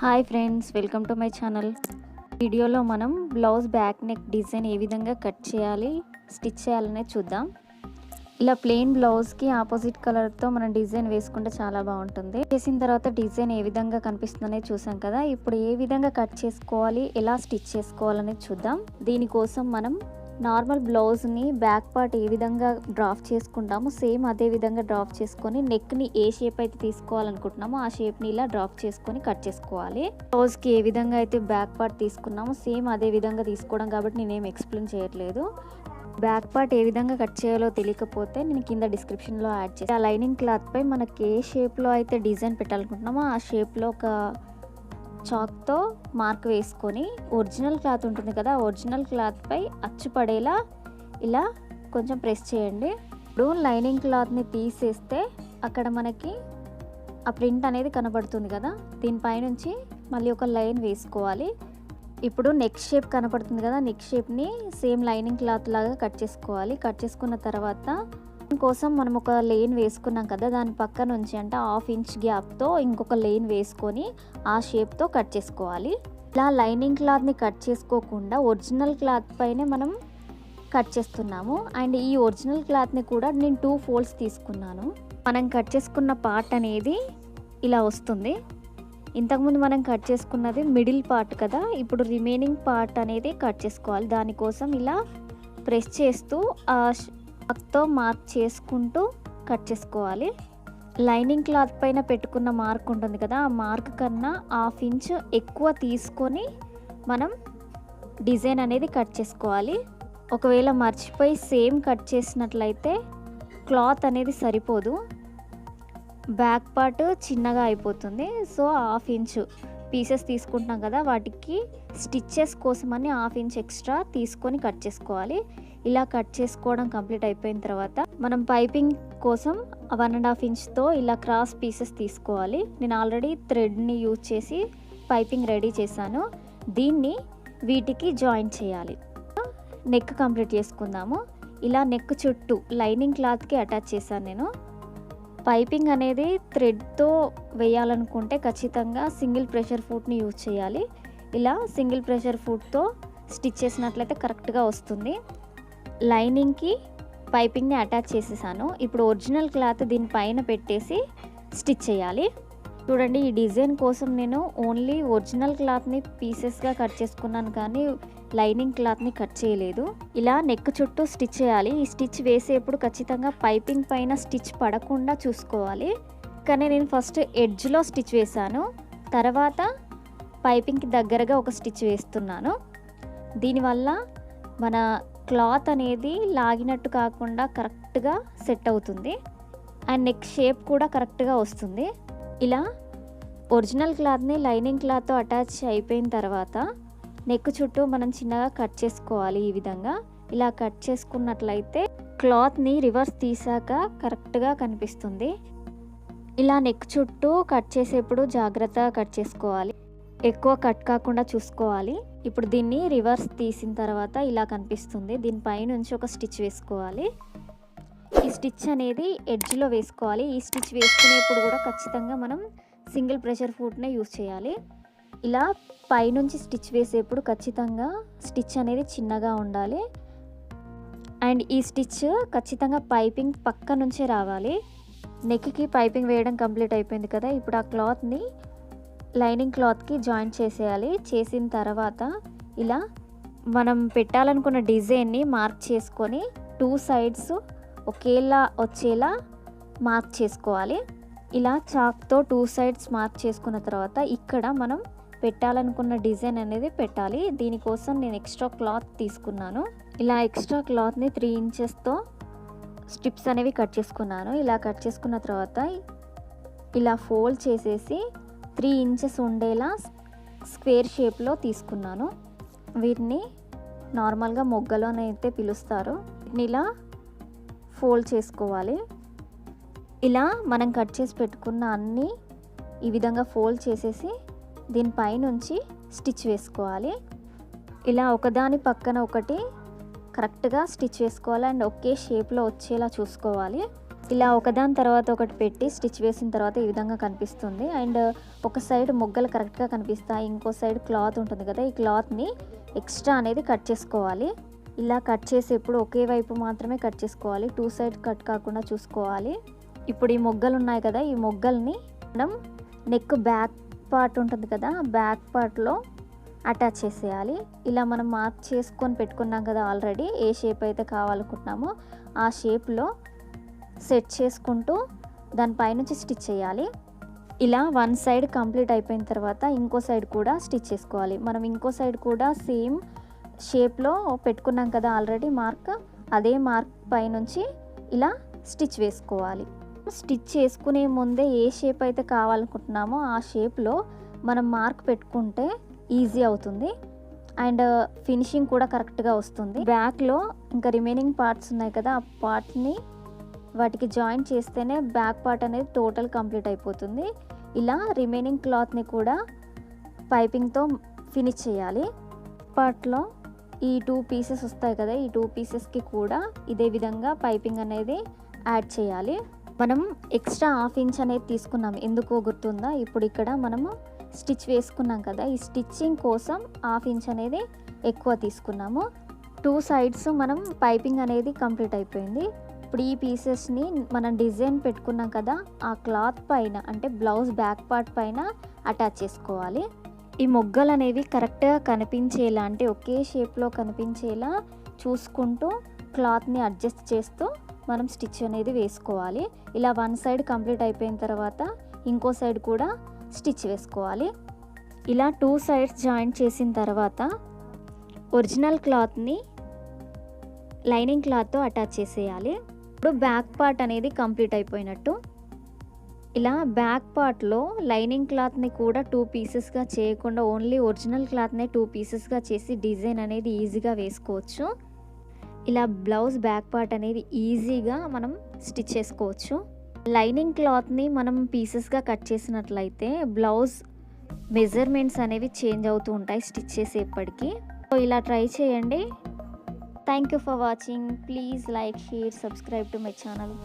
Hi friends, welcome to my channel. వీడియోలో మనం blouse back neck design ఏ విధంగా cut చేయాలి, స్టిచ్ చేయాలనే చూద్దాం. ఇలా ప్లెయిన్ బ్లౌజ్కి ఆపోజిట్ కలర్తో మనం డిజైన్ వేసుకుంటే చాలా బాగుంటుంది. చేసిన తర్వాత డిజైన్ ఏ విధంగా కనిపిస్తుందనేది చూసాం కదా. ఇప్పుడు ఏ విధంగా కట్ చేసుకోవాలి, ఎలా స్టిచ్ చేసుకోవాలనేది చూద్దాం. దీనికోసం మనం నార్మల్ బ్లౌజ్ని బ్యాక్ పార్ట్ ఏ విధంగా డ్రాప్ చేసుకుంటామో సేమ్ అదే విధంగా డ్రాప్ చేసుకొని నెక్ని ఏ షేప్ అయితే తీసుకోవాలనుకుంటున్నామో ఆ షేప్ని ఇలా డ్రాప్ చేసుకొని కట్ చేసుకోవాలి. బ్లౌజ్కి ఏ విధంగా అయితే బ్యాక్ పార్ట్ తీసుకున్నామో సేమ్ అదే విధంగా తీసుకోవడం కాబట్టి నేనేం ఎక్స్ప్లెయిన్ చేయట్లేదు. బ్యాక్ పార్ట్ ఏ విధంగా కట్ చేయాలో తెలియకపోతే నేను కింద డిస్క్రిప్షన్లో యాడ్ చేస్తాను. ఆ లైనింగ్ క్లాత్పై మనకి ఏ షేప్లో అయితే డిజైన్ పెట్టాలనుకుంటున్నామో ఆ షేప్లో ఒక చాక్తో మార్క్ వేసుకొని ఒరిజినల్ క్లాత్ ఉంటుంది కదా, ఒరిజినల్ క్లాత్పై అచ్చు పడేలా ఇలా కొంచెం ప్రెస్ చేయండి. ఇప్పుడు లైనింగ్ క్లాత్ని తీసేస్తే అక్కడ మనకి ఆ ప్రింట్ అనేది కనబడుతుంది కదా, దీనిపైనుంచి మళ్ళీ ఒక లైన్ వేసుకోవాలి. ఇప్పుడు నెక్ షేప్ కనపడుతుంది కదా, నెక్ షేప్ని సేమ్ లైనింగ్ క్లాత్ లాగా కట్ చేసుకోవాలి. కట్ చేసుకున్న తర్వాత కోసం మనం ఒక లైన్ వేసుకున్నాం కదా, దాని పక్క నుంచి అంటే 1/2 ఇంచ్ గ్యాప్తో ఇంకొక లైన్ వేసుకొని ఆ షేప్తో కట్ చేసుకోవాలి. ఇలా లైనింగ్ క్లాత్ని కట్ చేసుకోకుండా ఒరిజినల్ క్లాత్ పైనే మనం కట్ చేస్తున్నాము. అండ్ ఈ ఒరిజినల్ క్లాత్ని కూడా నేను 2 ఫోల్డ్స్ తీసుకున్నాను. మనం కట్ చేసుకున్న పార్ట్ అనేది ఇలా వస్తుంది. ఇంతకుముందు మనం కట్ చేసుకున్నది మిడిల్ పార్ట్ కదా, ఇప్పుడు రిమైనింగ్ పార్ట్ అనేది కట్ చేసుకోవాలి. దానికోసం ఇలా ప్రెస్ చేస్తూ ఆ తో మార్క్ చేసుకుంటూ కట్ చేసుకోవాలి. లైనింగ్ క్లాత్ పైన పెట్టుకున్న మార్క్ ఉంటుంది కదా, ఆ మార్క్ కన్నా 1/2 ఇంచ్ ఎక్కువ తీసుకొని మనం డిజైన్ అనేది కట్ చేసుకోవాలి. ఒకవేళ మర్చిపోయి సేమ్ కట్ చేసినట్లయితే క్లాత్ అనేది సరిపోదు, బ్యాక్ పార్ట్ చిన్నగా అయిపోతుంది. సో 1/2 ఇంచ్ పీసెస్ తీసుకుంటాం కదా, వాటికి స్టిచ్చెస్ కోసమని 1/2 ఇంచ్ ఎక్స్ట్రా తీసుకొని కట్ చేసుకోవాలి. ఇలా కట్ చేసుకోవడం కంప్లీట్ అయిపోయిన తర్వాత మనం పైపింగ్ కోసం 1.5 ఇంచ్తో ఇలా క్రాస్ పీసెస్ తీసుకోవాలి. నేను ఆల్రెడీ థ్రెడ్ని యూజ్ చేసి పైపింగ్ రెడీ చేశాను. దీన్ని వీటికి జాయిన్ చేయాలి. నెక్ కంప్లీట్ చేసుకుందాము. ఇలా నెక్ చుట్టూ లైనింగ్ క్లాత్కి అటాచ్ చేశాను నేను. పైపింగ్ అనేది థ్రెడ్తో వేయాలనుకుంటే ఖచ్చితంగా సింగిల్ ప్రెషర్ ఫుట్ని యూజ్ చేయాలి. ఇలా సింగిల్ ప్రెషర్ ఫుట్తో స్టిచ్ చేసినట్లయితే కరెక్ట్గా వస్తుంది. లైనింగ్కి పైపింగ్ని అటాచ్ చేసేసాను. ఇప్పుడు ఒరిజినల్ క్లాత్ దీనిపైన పెట్టేసి స్టిచ్ చేయాలి. చూడండి, ఈ డిజైన్ కోసం నేను ఓన్లీ ఒరిజినల్ క్లాత్ని పీసెస్గా కట్ చేసుకున్నాను, కానీ లైనింగ్ క్లాత్ని కట్ చేయలేదు. ఇలా నెక్ చుట్టూ స్టిచ్ చేయాలి. ఈ స్టిచ్ వేసేప్పుడు ఖచ్చితంగా పైపింగ్ పైన స్టిచ్ పడకుండా చూసుకోవాలి. కానీ నేను ఫస్ట్ ఎడ్జ్లో స్టిచ్ వేశాను, తర్వాత పైపింగ్కి దగ్గరగా ఒక స్టిచ్ వేస్తున్నాను. దీనివల్ల మన క్లాత్ అనేది లాగినట్టు కాకుండా కరెక్ట్గా సెట్ అవుతుంది అండ్ నెక్ షేప్ కూడా కరెక్ట్గా వస్తుంది. ఇలా ఒరిజినల్ క్లాత్ని లైనింగ్ క్లాత్తో అటాచ్ అయిపోయిన తర్వాత నెక్ చుట్టూ మనం చిన్నగా కట్ చేసుకోవాలి. ఈ విధంగా ఇలా కట్ చేసుకున్నట్లయితే క్లాత్ని రివర్స్ తీసాక కరెక్ట్గా కనిపిస్తుంది. ఇలా నెక్ చుట్టూ కట్ చేసేప్పుడు జాగ్రత్తగా కట్ చేసుకోవాలి, ఎక్కువ కట్ కాకుండా చూసుకోవాలి. ఇప్పుడు దీన్ని రివర్స్ తీసిన తర్వాత ఇలా కనిపిస్తుంది. దీనిపైనుంచి ఒక స్టిచ్ వేసుకోవాలి. ఈ స్టిచ్ అనేది ఎడ్జ్లో వేసుకోవాలి. ఈ స్టిచ్ వేసుకునేప్పుడు కూడా ఖచ్చితంగా మనం సింగిల్ ప్రెషర్ ఫుట్నే యూజ్ చేయాలి. ఇలా పైనుంచి స్టిచ్ వేసేప్పుడు ఖచ్చితంగా స్టిచ్ అనేది చిన్నగా ఉండాలి. అండ్ ఈ స్టిచ్ ఖచ్చితంగా పైపింగ్ పక్క నుంచే రావాలి. నెక్కి పైపింగ్ వేయడం కంప్లీట్ అయిపోయింది కదా, ఇప్పుడు ఆ క్లాత్ని లైనింగ్ క్లాత్కి జాయిన్ చేసేయాలి. చేసిన తర్వాత ఇలా మనం పెట్టాలనుకున్న డిజైన్ని మార్క్ చేసుకొని 2 సైడ్స్ ఒకేలా వచ్చేలా మార్క్ చేసుకోవాలి. ఇలా చాక్తో 2 సైడ్స్ మార్క్ చేసుకున్న తర్వాత ఇక్కడ మనం పెట్టాలనుకున్న డిజైన్ అనేది పెట్టాలి. దీనికోసం నేను ఎక్స్ట్రా క్లాత్ తీసుకున్నాను. ఇలా ఎక్స్ట్రా క్లాత్ని 3 ఇంచెస్తో స్ట్రిప్స్ అనేవి కట్ చేసుకున్నాను. ఇలా కట్ చేసుకున్న తర్వాత ఇలా ఫోల్డ్ చేసేసి 3 ఇంచెస్ ఉండేలా స్క్వేర్ షేప్లో తీసుకున్నాను. వీటిని నార్మల్గా మొగ్గలోనైతే పిలుస్తారు. వీటిని ఇలా ఫోల్డ్ చేసుకోవాలి. ఇలా మనం కట్ చేసి పెట్టుకున్న అన్నీ ఈ విధంగా ఫోల్డ్ చేసేసి దీనిపైనుంచి స్టిచ్ వేసుకోవాలి. ఇలా ఒకదాని పక్కన ఒకటి కరెక్ట్గా స్టిచ్ వేసుకోవాలి అండ్ ఒకే షేప్లో వచ్చేలా చూసుకోవాలి. ఇలా ఒకదాని తర్వాత ఒకటి పెట్టి స్టిచ్ వేసిన తర్వాత ఈ విధంగా కనిపిస్తుంది. అండ్ ఒక సైడ్ మొగ్గలు కరెక్ట్గా కనిపిస్తాయి, ఇంకో సైడ్ క్లాత్ ఉంటుంది కదా, ఈ క్లాత్ని ఎక్స్ట్రా అనేది కట్ చేసుకోవాలి. ఇలా కట్ చేసేప్పుడు ఒకే వైపు మాత్రమే కట్ చేసుకోవాలి, 2 సైడ్ కట్ కాకుండా చూసుకోవాలి. ఇప్పుడు ఈ మొగ్గలు ఉన్నాయి కదా, ఈ మొగ్గల్ని మనం నెక్ బ్యాక్ పార్ట్ ఉంటుంది కదా, బ్యాక్ పార్ట్లో అటాచ్ చేసేయాలి. ఇలా మనం మార్క్ చేసుకొని పెట్టుకున్నాం కదా ఆల్రెడీ, ఏ షేప్ అయితే కావాలనుకుంటున్నామో ఆ షేప్లో సెట్ చేసుకుంటూ దానిపైనుంచి స్టిచ్ చేయాలి. ఇలా 1 సైడ్ కంప్లీట్ అయిపోయిన తర్వాత ఇంకో సైడ్ కూడా స్టిచ్ చేసుకోవాలి. మనం ఇంకో సైడ్ కూడా సేమ్ షేప్లో పెట్టుకున్నాం కదా ఆల్రెడీ మార్క్, అదే మార్క్ పైనుంచి ఇలా స్టిచ్ వేసుకోవాలి. స్టిచ్ చేసుకునే ముందే ఏ షేప్ అయితే కావాలనుకుంటున్నామో ఆ షేప్లో మనం మార్క్ పెట్టుకుంటే ఈజీ అవుతుంది అండ్ ఫినిషింగ్ కూడా కరెక్ట్గా వస్తుంది. బ్యాక్లో ఇంకా రిమైనింగ్ పార్ట్స్ ఉన్నాయి కదా, ఆ పార్ట్ని వాటికి జాయిన్ చేస్తేనే బ్యాక్ పార్ట్ అనేది టోటల్ కంప్లీట్ అయిపోతుంది. ఇలా రిమైనింగ్ క్లాత్ని కూడా పైపింగ్తో ఫినిష్ చేయాలి. పార్ట్లో ఈ 2 పీసెస్ వస్తాయి కదా, ఈ 2 పీసెస్కి కూడా ఇదే విధంగా పైపింగ్ అనేది యాడ్ చేయాలి. మనం ఎక్స్ట్రా 1/2 ఇంచ్ అనేది తీసుకున్నాం, ఎందుకో గుర్తుందా? ఇప్పుడు ఇక్కడ మనము స్టిచ్ వేసుకున్నాం కదా, ఈ స్టిచ్చింగ్ కోసం 1/2 ఇంచ్ అనేది ఎక్కువ తీసుకున్నాము. 2 సైడ్స్ మనం పైపింగ్ అనేది కంప్లీట్ అయిపోయింది. ఇప్పుడు ఈ పీసెస్ని మనం డిజైన్ పెట్టుకున్నాం కదా ఆ క్లాత్ పైన, అంటే బ్లౌజ్ బ్యాక్ పార్ట్ పైన అటాచ్ చేసుకోవాలి. ఈ మొగ్గలు అనేవి కరెక్ట్గా కనిపించేలా, అంటే ఒకే షేప్లో కనిపించేలా చూసుకుంటూ క్లాత్ని అడ్జస్ట్ చేస్తూ మనం స్టిచ్ అనేది వేసుకోవాలి. ఇలా 1 సైడ్ కంప్లీట్ అయిపోయిన తర్వాత ఇంకో సైడ్ కూడా స్టిచ్ వేసుకోవాలి. ఇలా 2 సైడ్స్ జాయింట్ చేసిన తర్వాత ఒరిజినల్ క్లాత్ని లైనింగ్ క్లాత్తో అటాచ్ చేసేయాలి. ఇప్పుడు బ్యాక్ పార్ట్ అనేది కంప్లీట్ అయిపోయినట్టు. ఇలా బ్యాక్ పార్ట్లో లైనింగ్ క్లాత్ని కూడా 2 పీసెస్గా చేయకుండా ఓన్లీ ఒరిజినల్ క్లాత్నే 2 పీసెస్గా చేసి డిజైన్ అనేది ఈజీగా వేసుకోవచ్చు. ఇలా బ్లౌజ్ బ్యాక్ పార్ట్ అనేది ఈజీగా మనం స్టిచ్ చేసుకోవచ్చు. లైనింగ్ క్లాత్ని మనం పీసెస్గా కట్ చేసినట్లయితే బ్లౌజ్ మెజర్మెంట్స్ అనేవి చేంజ్ అవుతూ ఉంటాయి స్టిచ్ చేసేప్పటికి. సో ఇలా ట్రై చేయండి. Thank you for watching. Please like, share, subscribe to my channel.